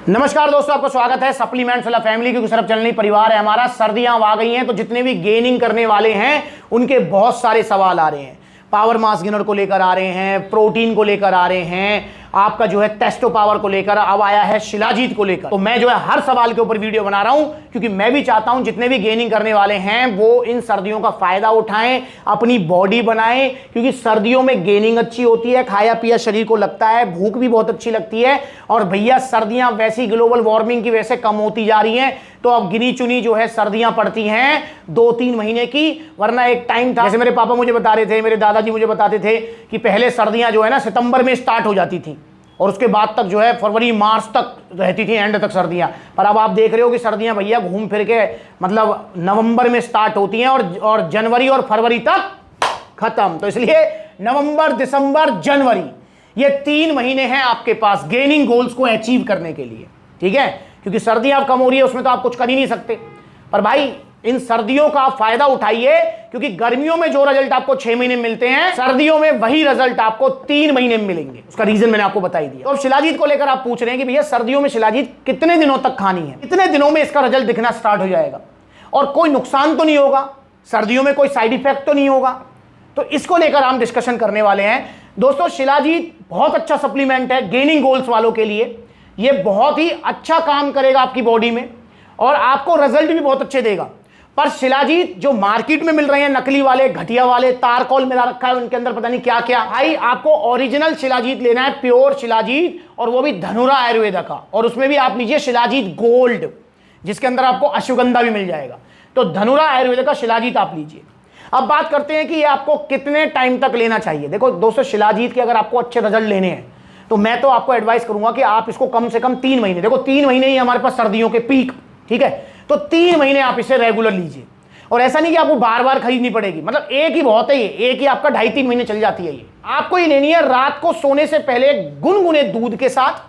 नमस्कार दोस्तों, आपका स्वागत है सप्लीमेंट्स वाला फैमिली, क्योंकि सिर्फ चैनल परिवार है हमारा। सर्दियां आ गई हैं तो जितने भी गेनिंग करने वाले हैं उनके बहुत सारे सवाल आ रहे हैं। पावर मास गेनर को लेकर आ रहे हैं, प्रोटीन को लेकर आ रहे हैं, आपका जो है टेस्टो पावर को लेकर, अब आया है शिलाजीत को लेकर। तो मैं जो है हर सवाल के ऊपर वीडियो बना रहा हूं, क्योंकि मैं भी चाहता हूं जितने भी गेनिंग करने वाले हैं वो इन सर्दियों का फायदा उठाएं, अपनी बॉडी बनाएं, क्योंकि सर्दियों में गेनिंग अच्छी होती है, खाया पिया शरीर को लगता है, भूख भी बहुत अच्छी लगती है। और भैया सर्दियां वैसी ग्लोबल वार्मिंग की वजह से कम होती जा रही हैं, तो अब गिनी चुनी जो है सर्दियां पड़ती हैं 2-3 महीने की। वरना एक टाइम था, जैसे मेरे पापा मुझे बता रहे थे, मेरे दादाजी मुझे बताते थे कि पहले सर्दियां जो है ना सितंबर में स्टार्ट हो जाती थी और उसके बाद तक जो है फरवरी मार्च तक रहती थी, एंड तक सर्दियां। पर अब आप देख रहे हो कि सर्दियां भैया घूम फिर के मतलब नवंबर में स्टार्ट होती हैं और जनवरी और फरवरी तक खत्म। तो इसलिए नवंबर, दिसंबर, जनवरी ये 3 महीने हैं आपके पास गेनिंग गोल्स को अचीव करने के लिए, ठीक है। क्योंकि सर्दियां अब कम हो रही है, उसमें तो आप कुछ कर ही नहीं सकते। पर भाई इन सर्दियों का आप फायदा उठाइए, क्योंकि गर्मियों में जो रिजल्ट आपको 6 महीने मिलते हैं, सर्दियों में वही रिजल्ट आपको 3 महीने में मिलेंगे। उसका रीजन मैंने आपको बता ही दिया। तो शिलाजीत को लेकर आप पूछ रहे हैं कि भैया सर्दियों में शिलाजीत कितने दिनों तक खानी है, कितने दिनों में इसका रिजल्ट दिखना स्टार्ट हो जाएगा और कोई नुकसान तो नहीं होगा, सर्दियों में कोई साइड इफेक्ट तो नहीं होगा। तो इसको लेकर हम डिस्कशन करने वाले हैं। दोस्तों शिलाजीत बहुत अच्छा सप्लीमेंट है गेनिंग गोल्स वालों के लिए। ये बहुत ही अच्छा काम करेगा आपकी बॉडी में और आपको रिजल्ट भी बहुत अच्छे देगा। पर शिलाजीत जो मार्केट में मिल रहे हैं नकली वाले, घटिया वाले, तारकोल मिला रखा है उनके अंदर, पता नहीं क्या क्या। भाई आपको ओरिजिनल शिलाजीत लेना है, प्योर शिलाजीत, और वो भी धनुरा आयुर्वेदा का। और उसमें भी आप लीजिए शिलाजीत गोल्ड, जिसके अंदर आपको अश्वगंधा भी मिल जाएगा। तो धनुरा आयुर्वेदा का शिलाजीत आप लीजिए। अब बात करते हैं कि ये आपको कितने टाइम तक लेना चाहिए। देखो दोस्तों, शिलाजीत के अगर आपको अच्छे रिजल्ट लेने हैं तो मैं तो आपको एडवाइस करूंगा कि आप इसको कम से कम 3 महीने, देखो 3 महीने ही हमारे पास सर्दियों के पीक, ठीक है, तो 3 महीने आप इसे रेगुलर लीजिए। और ऐसा नहीं कि आपको बार बार खरीदनी पड़ेगी, मतलब एक ही बहुत है, ये एक ही आपका 2.5-3 महीने चल जाती है। ये आपको ये लेनी है रात को सोने से पहले गुनगुने दूध के साथ,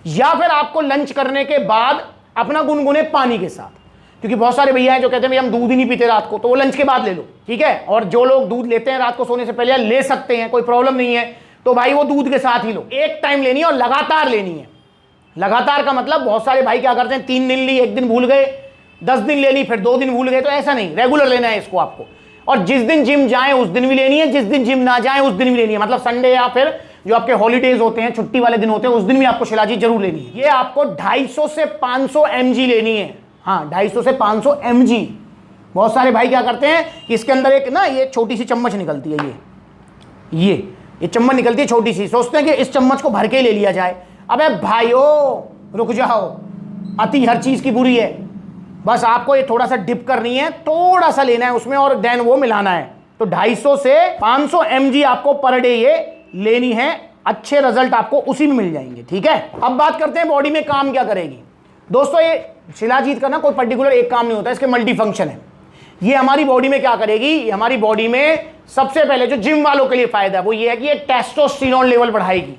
या फिर आपको लंच करने के बाद अपना गुनगुने पानी के साथ। क्योंकि बहुत सारे भैया हैं जो कहते हैं हम दूध ही नहीं पीते रात को, तो वो लंच के बाद ले लो, ठीक है। और जो लोग दूध लेते हैं रात को सोने से पहले, ले सकते हैं, कोई प्रॉब्लम नहीं है, तो भाई वो दूध के साथ ही लो। एक टाइम लेनी है और लगातार लेनी है। लगातार का मतलब बहुत सारे भाई क्या करते हैं, 3 दिन ली, 1 दिन भूल गए, 10 दिन ले ली, फिर 2 दिन भूल गए। तो ऐसा नहीं, रेगुलर लेना है इसको आपको। और जिस दिन जिम जाए उस दिन भी लेनी है, जिस दिन जिम ना जाए उस दिन भी लेनी है। मतलब संडे या फिर जो आपके हॉलीडेज होते हैं, छुट्टी वाले दिन होते हैं, उस दिन भी आपको शिलाजीत जरूर लेनी है। ये आपको 250 से 500 mg लेनी है। हाँ, 250 से 500 mg। बहुत सारे भाई क्या करते हैं कि इसके अंदर एक ना ये छोटी सी चम्मच निकलती है, ये चम्मच निकलती है छोटी सी, सोचते हैं कि इस चम्मच को भर के ले लिया जाए। अबे भाइयों रुक जाओ, अति हर चीज की बुरी है। बस आपको ये थोड़ा सा डिप करनी है, थोड़ा सा लेना है उसमें और देन वो मिलाना है। तो 250 से 500 mg आपको पर डे ये लेनी है। अच्छे रिजल्ट आपको उसी में मिल जाएंगे, ठीक है। अब बात करते हैं बॉडी में काम क्या करेगी। दोस्तों ये शिलाजीत का ना कोई पर्टिकुलर एक काम नहीं होता, इसके मल्टी फंक्शन है। ये हमारी बॉडी में क्या करेगी, ये हमारी बॉडी में सबसे पहले जो जिम वालों के लिए फायदा है वो ये है कि ये टेस्टोस्टेरोन लेवल बढ़ाएगी,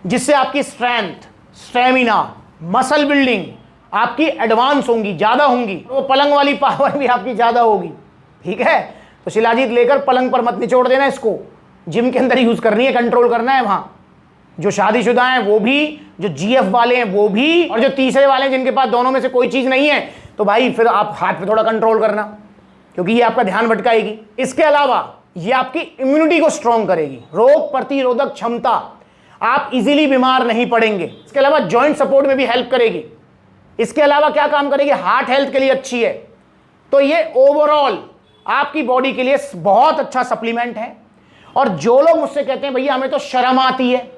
जिससे आपकी स्ट्रेंथ, स्टेमिना, मसल बिल्डिंग आपकी एडवांस होंगी, ज्यादा होंगी। तो पलंग वाली पावर भी आपकी ज्यादा होगी, ठीक है। तो शिलाजीत लेकर पलंग पर मत निचोड़ देना, इसको जिम के अंदर यूज करनी है, कंट्रोल करना है। वहां जो शादीशुदा हैं वो भी, जो जीएफ वाले हैं वो भी, और जो तीसरे वाले हैं जिनके पास दोनों में से कोई चीज नहीं है, तो भाई फिर आप हाथ पे थोड़ा कंट्रोल करना, क्योंकि ये आपका ध्यान भटकाएगी। इसके अलावा ये आपकी इम्यूनिटी को स्ट्रॉन्ग करेगी, रोग प्रतिरोधक क्षमता, आप इजीली बीमार नहीं पड़ेंगे। इसके अलावा जॉइंट सपोर्ट में भी हेल्प करेगी। इसके अलावा क्या काम करेगी, हार्ट हेल्थ के लिए अच्छी है। तो ये ओवरऑल आपकी बॉडी के लिए बहुत अच्छा सप्लीमेंट है। और जो लोग मुझसे कहते हैं भैया हमें तो शर्म आती है,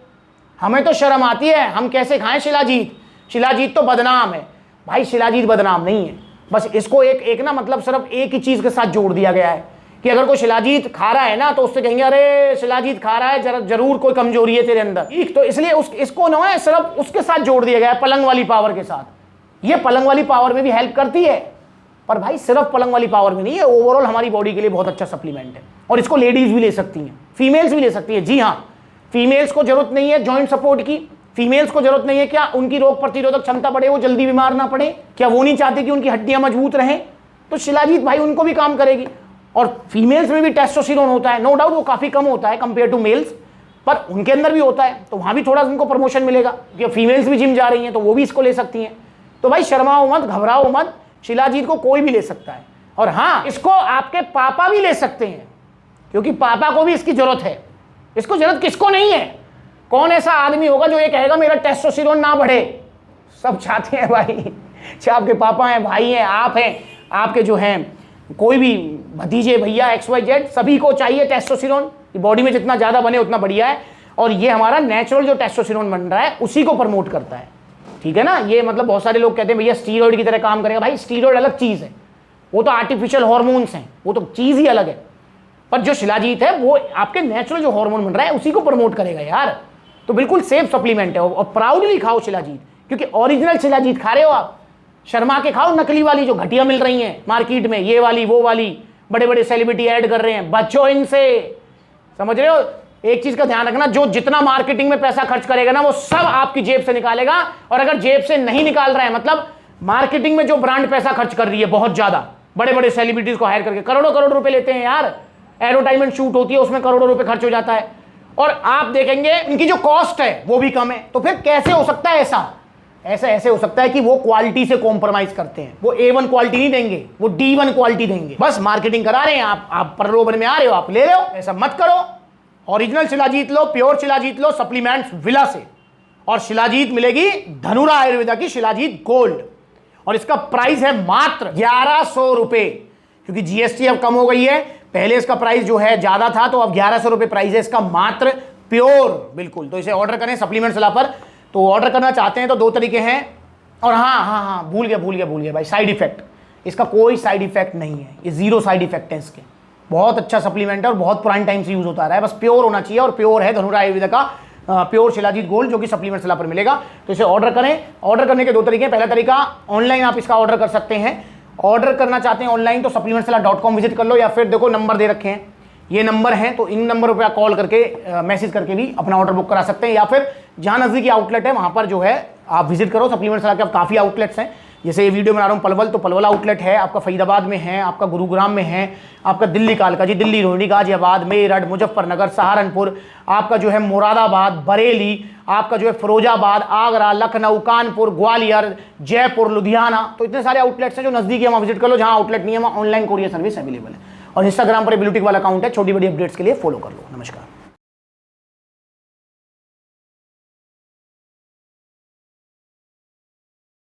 हमें तो शर्म आती है, हम कैसे खाएं शिलाजीत, शिलाजीत तो बदनाम है। भाई शिलाजीत बदनाम नहीं है, बस इसको एक ना मतलब सिर्फ एक ही चीज के साथ जोड़ दिया गया है कि अगर कोई शिलाजीत खा रहा है ना तो उससे कहेंगे अरे शिलाजीत खा रहा है, जरूर कोई कमजोरी है तेरे अंदर, ठीक। तो इसलिए इसको ना है सिर्फ उसके साथ जोड़ दिया गया है, पलंग वाली पावर के साथ। ये पलंग वाली पावर में भी हेल्प करती है, पर भाई सिर्फ पलंग वाली पावर में नहीं है, ओवरऑल हमारी बॉडी के लिए बहुत अच्छा सप्लीमेंट है। और इसको लेडीज भी ले सकती हैं, फीमेल्स भी ले सकती है। जी हाँ, फीमेल्स को जरूरत नहीं है जॉइंट सपोर्ट की, फीमेल्स को जरूरत नहीं है क्या उनकी रोग प्रतिरोधक क्षमता बढ़े, वो जल्दी बीमार ना पड़े, क्या वो नहीं चाहती कि उनकी हड्डियां मजबूत रहें, तो शिलाजीत भाई उनको भी काम करेगी। और फीमेल्स में भी टेस्टोस्टेरोन होता है, नो डाउट वो काफी कम होता है कंपेयर टू मेल्स, पर उनके अंदर भी होता है, तो वहां भी थोड़ा उनको प्रमोशन मिलेगा, क्योंकि फीमेल्स भी जिम जा रही हैं तो वो भी इसको ले सकती हैं। तो भाई शर्माओ मत, घबराओ मत, शिलाजीत को कोई भी ले सकता है। और हाँ, इसको आपके पापा भी ले सकते हैं, क्योंकि पापा को भी इसकी जरूरत है। इसको जरूरत किसको नहीं है? कौन ऐसा आदमी होगा जो ये कहेगा मेरा टेस्टोस्टेरोन ना बढ़े? सब चाहते हैं भाई, चाहे आपके पापा हैं, भाई हैं, आप हैं, आपके जो हैं कोई भी भतीजे, भैया, XYZ, सभी को चाहिए टेस्टोस्टेरोन। बॉडी में जितना ज़्यादा बने उतना बढ़िया है। और ये हमारा नेचुरल जो टेस्टोस्टेरोन बन रहा है उसी को प्रमोट करता है, ठीक है ना। ये मतलब बहुत सारे लोग कहते हैं भैया स्टीरॉयड की तरह काम करेगा। भाई स्टीरॉयड अलग चीज़ है, वो तो आर्टिफिशियल हॉर्मोन्स हैं, वो तो चीज़ ही अलग है। पर जो शिलाजीत है वो आपके नेचुरल जो हार्मोन बन रहा है उसी को प्रमोट करेगा यार। तो बिल्कुल सेफ सप्लीमेंट है और प्राउडली खाओ शिलाजीत, क्योंकि ओरिजिनल शिलाजीत खा रहे हो आप। शर्मा के खाओ नकली वाली जो घटिया मिल रही हैं मार्केट में, ये वाली वो वाली, बड़े बड़े सेलिब्रिटी ऐड कर रहे हैं, बचो इनसे। समझ रहे हो? एक चीज का ध्यान रखना, जो जितना मार्केटिंग में पैसा खर्च करेगा ना वो सब आपकी जेब से निकालेगा। और अगर जेब से नहीं निकाल रहा है, मतलब मार्केटिंग में जो ब्रांड पैसा खर्च कर रही है बहुत ज्यादा, बड़े बड़े सेलिब्रिटीज को हायर करके करोड़ों करोड़ रुपए लेते हैं यार, एडवर्टाइजमेंट शूट होती है उसमें करोड़ों रुपए खर्च हो जाता है, और आप देखेंगे इनकी जो कॉस्ट है वो भी कम है। तो फिर कैसे हो सकता है ऐसा? ऐसे हो सकता है कि वो क्वालिटी से कॉम्प्रोमाइज करते हैं, वो A1 क्वालिटी नहीं देंगे, वो D1 क्वालिटी देंगे। बस मार्केटिंग करा रहे हैं, आप प्रलोभन में आ रहे हो, आप ले लो, ऐसा मत करो। ओरिजिनल शिलाजीत लो, प्योर शिलाजीत लो सप्लीमेंट्स विला से। और शिलाजीत मिलेगी धनुरा आयुर्वेदा की शिलाजीत गोल्ड, और इसका प्राइस है मात्र 1100 रुपए, क्योंकि GST अब कम हो गई है। पहले इसका प्राइस जो है ज्यादा था, तो अब 1100 रुपए प्राइस है इसका मात्र, प्योर बिल्कुल। तो इसे ऑर्डर करें सप्लीमेंट्स विला पर। तो ऑर्डर करना चाहते हैं तो 2 तरीके हैं। और हाँ, भूल गया भाई, साइड इफेक्ट, इसका कोई साइड इफेक्ट नहीं है, ये 0 साइड इफेक्ट है इसके। बहुत अच्छा सप्लीमेंट है और बहुत पुराने टाइम से यूज होता रहा है, बस प्योर होना चाहिए। और प्योर है धनुरा आयुर्वेदा का प्योर शिलाजीत गोल्ड, जो कि सप्लीमेंट विला पर मिलेगा। तो इसे ऑर्डर करें। ऑर्डर करने के 2 तरीके हैं। पहला तरीका, ऑनलाइन आप इसका ऑर्डर कर सकते हैं। ऑर्डर करना चाहते हैं ऑनलाइन तो supplementsvilla.com विजिट कर लो, या फिर देखो नंबर दे रखे हैं, ये नंबर है, तो इन नंबरों पर कॉल करके मैसेज करके भी अपना ऑर्डर बुक करा सकते हैं। या फिर जहां नजदीकी आउटलेट है वहां पर जो है आप विजिट करो। सप्लीमेंट्स विला के काफी आउटलेट्स हैं, जैसे ये वीडियो में आ रहा हूँ पलवल, तो पलवल आउटलेट है आपका, फरीदाबाद में है आपका, गुरुग्राम में है आपका, दिल्ली कालका जी, दिल्ली रोहिणी, गाजियाबाद, मेरठ, मुजफ्फरनगर, सहारनपुर, आपका जो है मुरादाबाद, बरेली, आपका जो है फिरोजाबाद, आगरा, लखनऊ, कानपुर, ग्वालियर, जयपुर, लुधियाना। तो इतने सारे आउटलेट्स हैं जो नजदीकी है, वहाँ विजिट कर लो। जहाँ आउटलेट नहीं है वहाँ ऑनलाइन कोरियर सर्विस अवेलेबल है। और इंस्टाग्राम पर ब्लूटिक वाला अकाउंट है, छोटी बड़ी अपडेट्स के लिए फॉलो कर लो। नमस्कार।